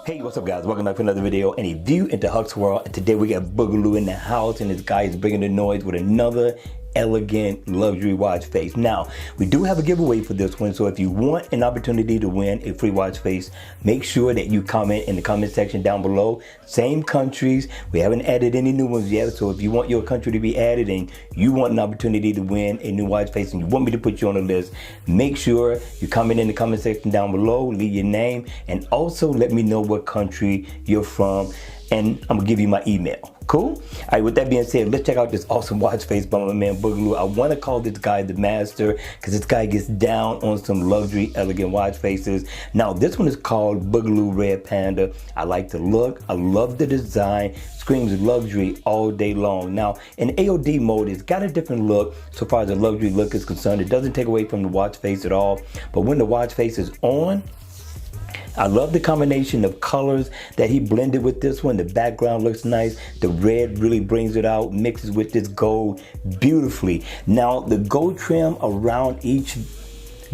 Hey, what's up guys? Welcome back to another video and a view into Huck's World. And today we got Boogaloo in the house and this guy is bringing the noise with another elegant luxury watch face. Now, we do have a giveaway for this one, so if you want an opportunity to win a free watch face, make sure that you comment in the comment section down below. Same countries, we haven't added any new ones yet, so if you want your country to be added and you want an opportunity to win a new watch face and you want me to put you on the list, make sure you comment in the comment section down below, leave your name, and also let me know what country you're from, and I'm gonna give you my email. Cool? All right, with that being said, let's check out this awesome watch face by my man Boogaloo. I want to call this guy the master because this guy gets down on some luxury, elegant watch faces. Now, this one is called Boogaloo Red Panda. I like the look. I love the design. Screams luxury all day long. Now, in AOD mode, it's got a different look so far as the luxury look is concerned. It doesn't take away from the watch face at all. But when the watch face is on, I love the combination of colors that he blended with this one. The background looks nice. The red really brings it out, mixes with this gold beautifully. Now, the gold trim around each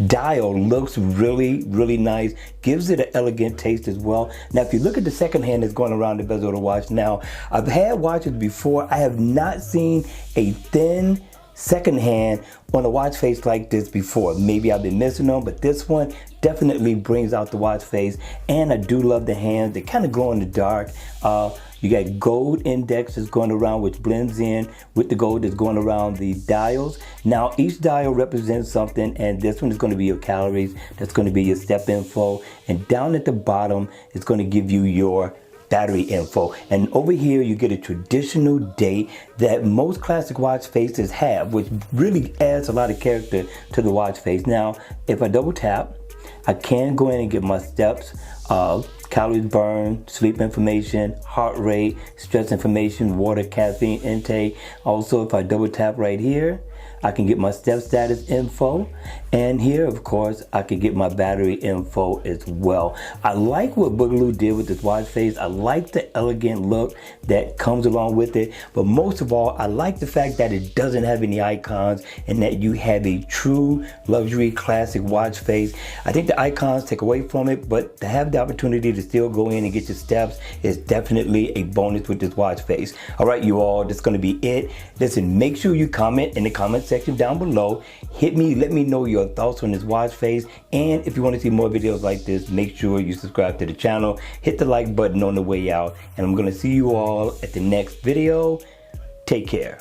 dial looks really, really nice. Gives it an elegant taste as well. Now, if you look at the second hand that's going around the bezel of the watch. Now, I've had watches before. I have not seen a thin second hand on a watch face like this before. Maybe I've been missing them, but this one definitely brings out the watch face. And I do love the hands. They kind of glow in the dark. You got gold index that's going around, which blends in with the gold that's going around the dials. Now, each dial represents something, and this one is going to be your calories. That's going to be your step info. And down at the bottom, it's going to give you your battery info. And over here you get a traditional date that most classic watch faces have, which really adds a lot of character to the watch face. Now, if I double tap, I can go in and get my steps, calories burned, sleep information, heart rate, stress information, water, caffeine intake. Also, if I double tap right here, I can get my step status info, and here, of course, I can get my battery info as well. I like what Boogaloo did with this watch face. I like the elegant look that comes along with it, but most of all, I like the fact that it doesn't have any icons and that you have a true luxury classic watch face. I think the icons take away from it, but to have the opportunity to still go in and get your steps is definitely a bonus with this watch face. All right, you all, that's gonna be it. Listen, make sure you comment in the comment section down below. Hit me, let me know your thoughts on this watch face, and if you want to see more videos like this, make sure you subscribe to the channel, hit the like button on the way out, and I'm gonna see you all at the next video. Take care.